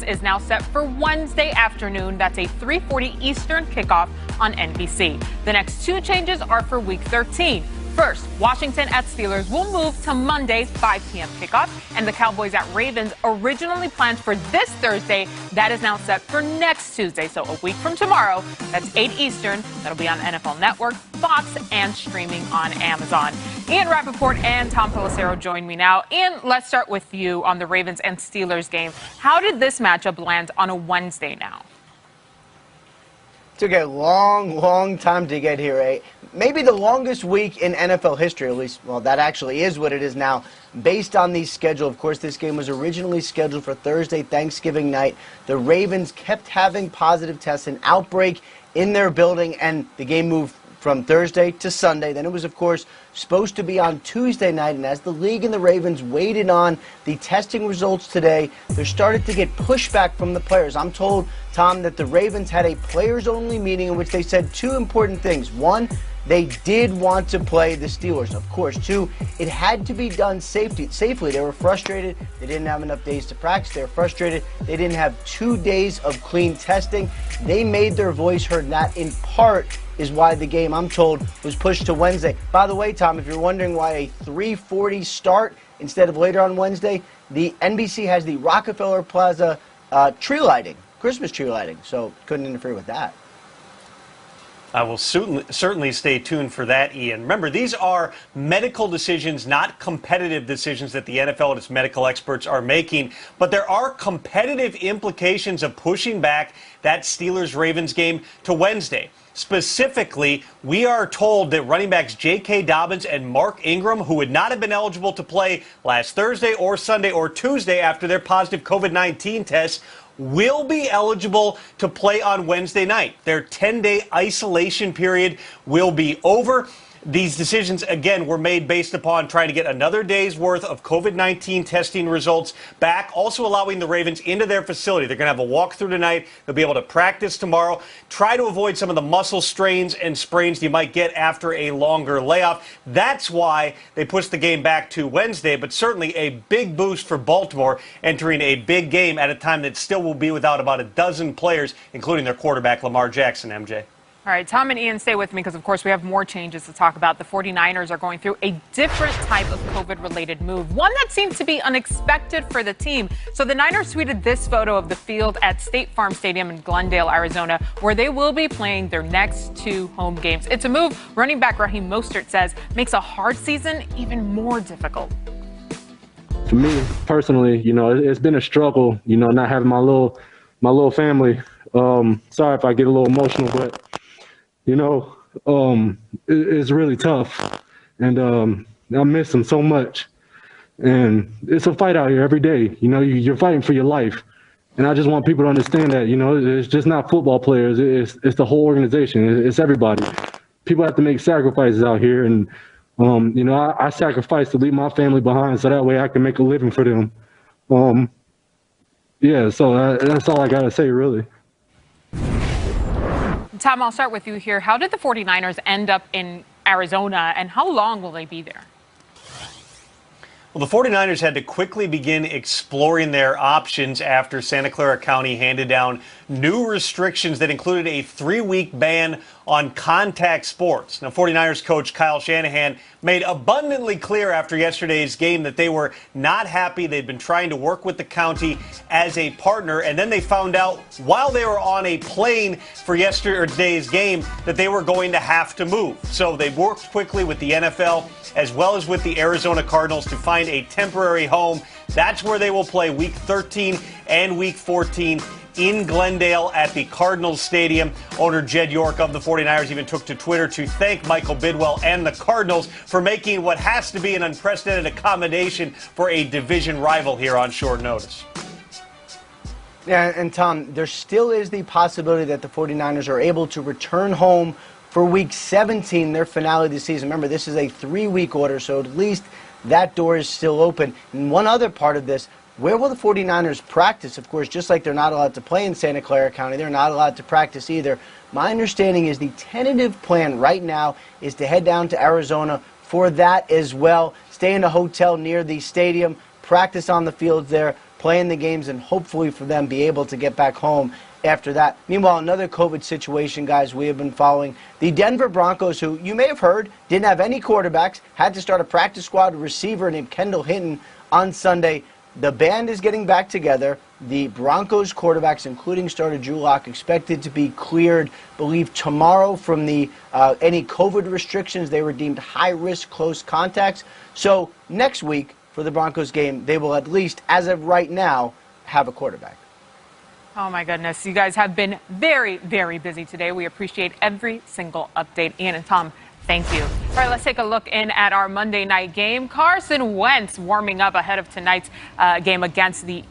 is now set for Wednesday afternoon. That's a 3:40 Eastern kickoff on NBC. The next two changes are for Week 13. First, Washington at Steelers will move to Monday, 5 p.m. kickoff, and the Cowboys at Ravens, originally planned for this Thursday, that is now set for next Tuesday, so a week from tomorrow. That's 8 Eastern. That'll be on NFL Network, Fox, and streaming on Amazon. Ian Rappaport and Tom Pelissero join me now. Ian, let's start with you on the Ravens and Steelers game. How did this matchup land on a Wednesday now? Took a long time to get here, eh? Maybe the longest week in NFL history, at least. Well, that actually is what it is now, based on the schedule. Of course, this game was originally scheduled for Thursday, Thanksgiving night. The Ravens kept having positive tests, an outbreak in their building, and the game moved from Thursday to Sunday. Then it was, of course, supposed to be on Tuesday night, and as the league and the Ravens waited on the testing results today, there started to get pushback from the players. I'm told, Tom, that the Ravens had a players-only meeting in which they said two important things. One, they did want to play the Steelers, of course. Two, it had to be done safely. They were frustrated. They didn't have enough days to practice. They were frustrated. They didn't have 2 days of clean testing. They made their voice heard, and that in part is why the game, I'm told, was pushed to Wednesday. By the way, Tom, if you're wondering why a 3:40 start instead of later on Wednesday, the NBC has the Rockefeller Plaza tree lighting, Christmas tree lighting, so couldn't interfere with that. I will certainly stay tuned for that, Ian. Remember, these are medical decisions, not competitive decisions that the NFL and its medical experts are making. But there are competitive implications of pushing back that Steelers-Ravens game to Wednesday. Specifically, we are told that running backs J.K. Dobbins and Mark Ingram, who would not have been eligible to play last Thursday or Sunday or Tuesday after their positive COVID-19 tests, will be eligible to play on Wednesday night. Their 10-day isolation period will be over. These decisions, again, were made based upon trying to get another day's worth of COVID-19 testing results back, also allowing the Ravens into their facility. They're going to have a walkthrough tonight. They'll be able to practice tomorrow, try to avoid some of the muscle strains and sprains you might get after a longer layoff. That's why they pushed the game back to Wednesday, but certainly a big boost for Baltimore entering a big game at a time that still will be without about a dozen players, including their quarterback, Lamar Jackson, MJ. All right, Tom and Ian, stay with me because, of course, we have more changes to talk about. The 49ers are going through a different type of COVID-related move, one that seemed to be unexpected for the team. So the Niners tweeted this photo of the field at State Farm Stadium in Glendale, Arizona, where they will be playing their next 2 home games. It's a move running back Raheem Mostert says makes a hard season even more difficult. For me, personally, it's been a struggle, not having my little family. Sorry if I get a little emotional, but it's really tough, and I miss them so much. And it's a fight out here every day. You're fighting for your life, and I just want people to understand that. It's just not football players. It's the whole organization. It's everybody. People have to make sacrifices out here, and I sacrifice to leave my family behind so that way I can make a living for them. Yeah, so that's all I gotta say, really. Tom, I'll start with you here. How did the 49ers end up in Arizona, and how long will they be there? Well, the 49ers had to quickly begin exploring their options after Santa Clara County handed down new restrictions that included a 3-week ban on contact sports. Now, 49ers coach Kyle Shanahan made abundantly clear after yesterday's game that they were not happy. They'd been trying to work with the county as a partner, and then they found out while they were on a plane for yesterday's game that they were going to have to move. So they worked quickly with the NFL as well as with the Arizona Cardinals to find a temporary home. That's where they will play Week 13 and Week 14 in Glendale at the Cardinals Stadium. Owner Jed York of the 49ers even took to Twitter to thank Michael Bidwell and the Cardinals for making what has to be an unprecedented accommodation for a division rival here on short notice. Yeah, and Tom, there still is the possibility that the 49ers are able to return home for Week 17, their finale of the season. Remember, this is a 3-week order, so at least that door is still open. And one other part of this, where will the 49ers practice? Of course, just like they're not allowed to play in Santa Clara County, they're not allowed to practice either. My understanding is the tentative plan right now is to head down to Arizona for that as well. Stay in a hotel near the stadium, practice on the fields there, playing the games and hopefully for them be able to get back home after that. Meanwhile, another COVID situation, guys, we have been following. The Denver Broncos, who you may have heard didn't have any quarterbacks, had to start a practice squad receiver named Kendall Hinton on Sunday. The band is getting back together. The Broncos quarterbacks, including starter Drew Lock, expected to be cleared, believe, tomorrow from the any COVID restrictions. They were deemed high-risk close contacts. So next week for the Broncos game, they will at least, as of right now, have a quarterback. Oh, my goodness. You guys have been very, very busy today. We appreciate every single update. Ian and Tom, thank you. All right, let's take a look in at our Monday night game. Carson Wentz warming up ahead of tonight's game against the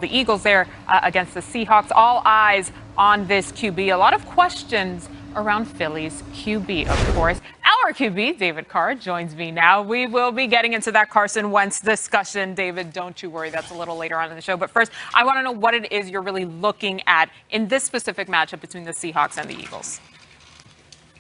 Eagles there against the Seahawks. All eyes on this QB. A lot of questions around Philly's QB, of course. Our QB, David Carr, joins me now. We will be getting into that Carson Wentz discussion. David, don't you worry. That's a little later on in the show. But first, I want to know what it is you're really looking at in this specific matchup between the Seahawks and the Eagles.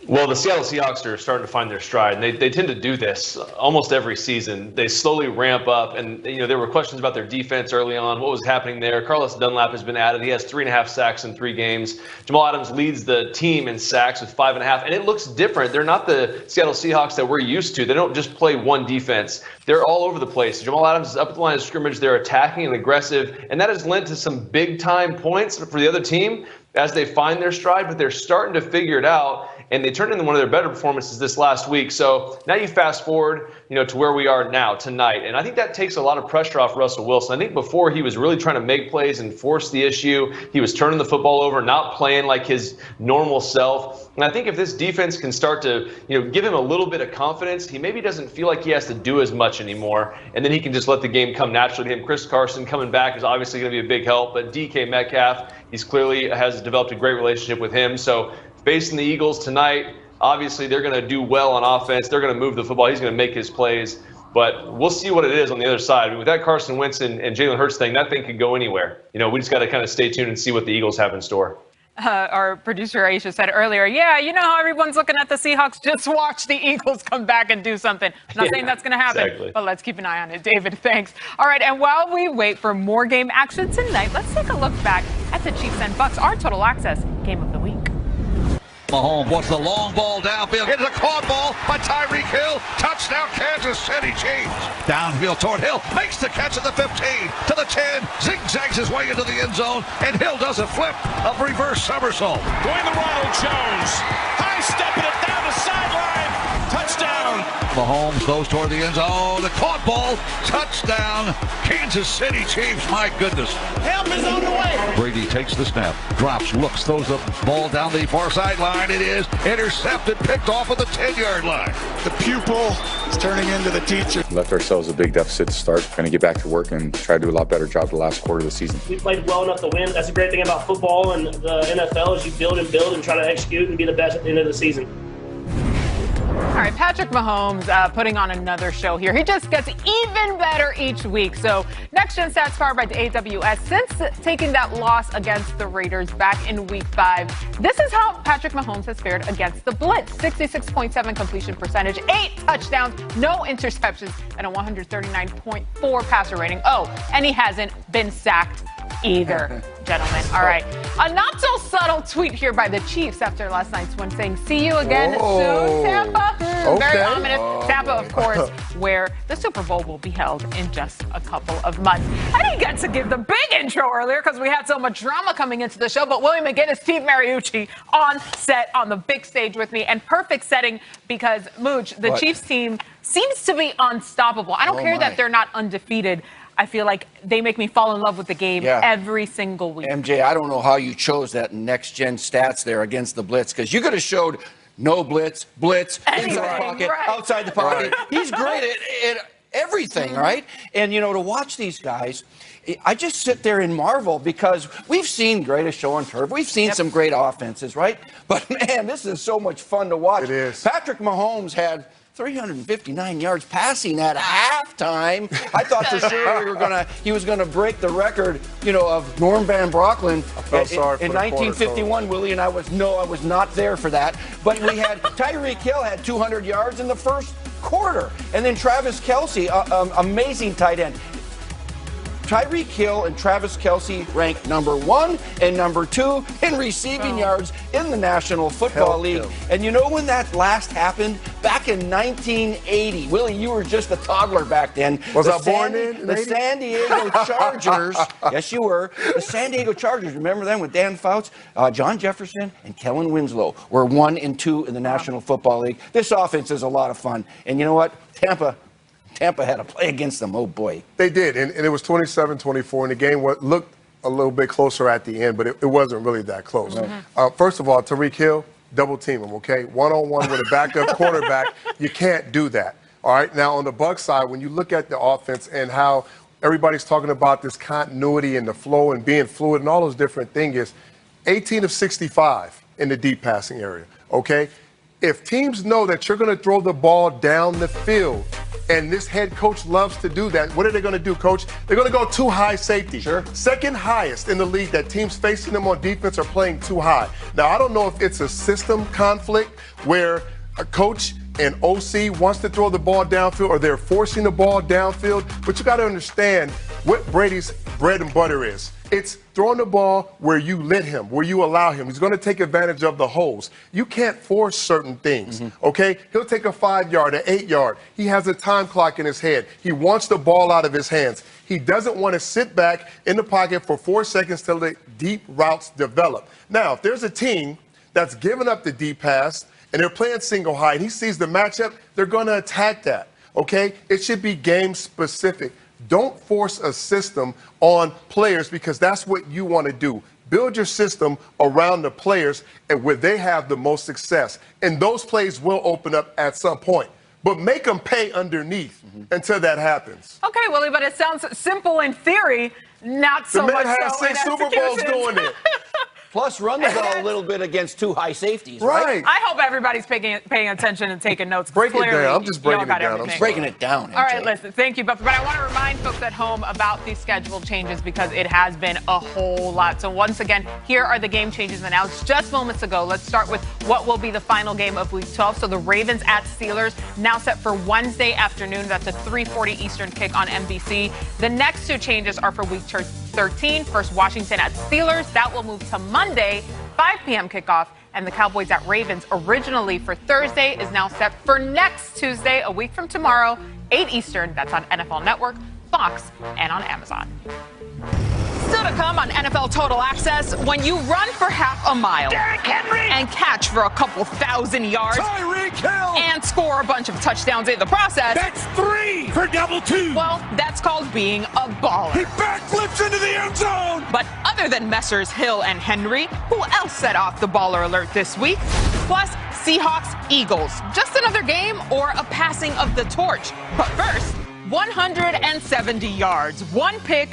Well, the Seattle Seahawks are starting to find their stride, and they tend to do this almost every season. They slowly ramp up, and there were questions about their defense early on. What was happening there? Carlos Dunlap has been added. He has 3.5 sacks in 3 games. Jamal Adams leads the team in sacks with 5.5, and it looks different. They're not the Seattle Seahawks that we're used to. They don't just play one defense. They're all over the place. Jamal Adams is up at the line of scrimmage. They're attacking and aggressive, and that has led to some big-time points for the other team as they find their stride, but they're starting to figure it out. And they turned into one of their better performances this last week. So now you fast forward, to where we are now tonight. And I think that takes a lot of pressure off Russell Wilson. I think before he was really trying to make plays and force the issue. He was turning the football over, not playing like his normal self. And I think if this defense can start to, give him a little bit of confidence, he maybe doesn't feel like he has to do as much anymore. And then he can just let the game come naturally to him. Chris Carson coming back is obviously going to be a big help. But DK Metcalf, he's clearly has developed a great relationship with him. So facing the Eagles tonight, obviously they're going to do well on offense. They're going to move the football. He's going to make his plays. But we'll see what it is on the other side. I mean, with that Carson Wentz and Jalen Hurts thing, that thing could go anywhere. We just got to kind of stay tuned and see what the Eagles have in store. Our producer Aisha said earlier, how everyone's looking at the Seahawks. Just watch the Eagles come back and do something. I'm not saying that's going to happen, exactly. But let's keep an eye on it. David, thanks. All right, and while we wait for more game action tonight, let's take a look back at the Chiefs and Bucks, our Total Access Game of the Week. Mahomes wants the long ball downfield. It's a caught ball by Tyreek Hill. Touchdown, Kansas City Chiefs. Downfield toward Hill. Makes the catch at the 15 to the 10. Zigzags his way into the end zone. And Hill does a flip of reverse somersault. Going to Ronald Jones. High stepping it down the sideline. Touchdown. Mahomes goes toward the end zone. The caught ball. Touchdown, Kansas City Chiefs. My goodness. Help is on the way. Brady takes the snap. Drops, looks, throws the ball down the far sideline. It is intercepted, picked off at the 10-yard line. The pupil is turning into the teacher. Left ourselves a big deficit to start. Going to get back to work and try to do a lot better job the last quarter of the season. We played well enough to win. That's the great thing about football and the NFL is you build and try to execute and be the best at the end of the season. All right, Patrick Mahomes putting on another show here. He just gets even better each week. So Next Gen Stats powered by AWS. Since taking that loss against the Raiders back in Week 5, this is how Patrick Mahomes has fared against the blitz. 66.7 completion percentage, 8 touchdowns, no interceptions, and a 139.4 passer rating. Oh, and he hasn't been sacked either, gentlemen. All right. A not so subtle tweet here by the Chiefs after last night's win saying, "See you again soon, Tampa." Very ominous. Tampa, of course, where the Super Bowl will be held in just a couple of months. I didn't get to give the big intro earlier because we had so much drama coming into the show, but William McGinnis, Steve Mariucci on set on the big stage with me, and perfect setting because, Mooch, the Chiefs team seems to be unstoppable. I don't care that they're not undefeated. I feel like they make me fall in love with the game every single week. MJ, I don't know how you chose that Next Gen Stats there against the blitz, because you could have showed no blitz, inside the pocket, outside the pocket. He's great at everything, right? And, to watch these guys, I just sit there and marvel because we've seen greatest show on turf. We've seen some great offenses, right? But, man, this is so much fun to watch. It is. Patrick Mahomes had 359 yards passing at halftime. I thought for sure he was gonna break the record, of Norm Van Brocklin in 1951. Willie and I was not there for that. But we had Tyreek Hill had 200 yards in the first quarter, and then Travis Kelce, amazing tight end. Tyreek Hill and Travis Kelce ranked number 1 and number 2 in receiving yards in the National Football League. And you know when that last happened? Back in 1980. Willie, you were just a toddler back then. Was I born in The San Diego Chargers, yes you were, the San Diego Chargers, remember them with Dan Fouts, John Jefferson, and Kellen Winslow were 1 and 2 in the National Football League. This offense is a lot of fun. And you know what? Tampa had to play against them. Oh, boy. They did, and it was 27-24, and the game looked a little bit closer at the end, but it wasn't really that close. First of all, Tyreek Hill, double team him, okay? One-on-one with a backup quarterback, you can't do that. All right, now on the Bucs side, when you look at the offense and how everybody's talking about this continuity and the flow and being fluid and all those different things, is 18 of 65 in the deep passing area, okay? If teams know that you're going to throw the ball down the field, and this head coach loves to do that, what are they going to do, Coach? They're going to go too high safety. Sure. Second highest in the league that teams facing them on defense are playing too high. Now, I don't know if it's a system conflict where a coach and OC wants to throw the ball downfield or they're forcing the ball downfield, but you got to understand what Brady's bread and butter is. It's throwing the ball where you let him, where you allow him. He's going to take advantage of the holes. You can't force certain things, okay? He'll take a 5-yard, an 8-yard. He has a time clock in his head. He wants the ball out of his hands. He doesn't want to sit back in the pocket for 4 seconds till the deep routes develop. Now, if there's a team that's giving up the deep pass and they're playing single high and he sees the matchup, they're going to attack that, okay? It should be game specific. Don't force a system on players because that's what you want to do. Build your system around the players and where they have the most success. And those plays will open up at some point. But make them pay underneath until that happens. Okay, Willie, but it sounds simple in theory, not so much so in The man has 6 Super Bowls doing it. Plus, run the ball a little bit against 2 high safeties, Right. I hope everybody's paying attention and taking notes. Break it Clearly, down. I'm just breaking y'all got it down. everything. I'm breaking it down. All right, listen, thank you, Buff. But I want to remind folks at home about these schedule changes because it has been a whole lot. So once again, here are the game changes announced just moments ago. Let's start with what will be the final game of Week 12. So the Ravens at Steelers, now set for Wednesday afternoon. That's a 3:40 Eastern kick on NBC. The next 2 changes are for Week 13. First, Washington at Steelers. That will move to Monday, 5 p.m. kickoff. And the Cowboys at Ravens, originally for Thursday, is now set for next Tuesday, a week from tomorrow, 8 Eastern. That's on NFL Network, Fox, and on Amazon. Still to come on NFL Total Access, when you run for half a mile and catch for a couple thousand yards and score a bunch of touchdowns in the process. That's 3 for double 2. Well, that's called being a baller. He backflips into the end zone. But other than Messrs. Hill and Henry, who else set off the baller alert this week? Plus, Seahawks, Eagles. Just another game or a passing of the torch. But first, 170 yards, 1 pick,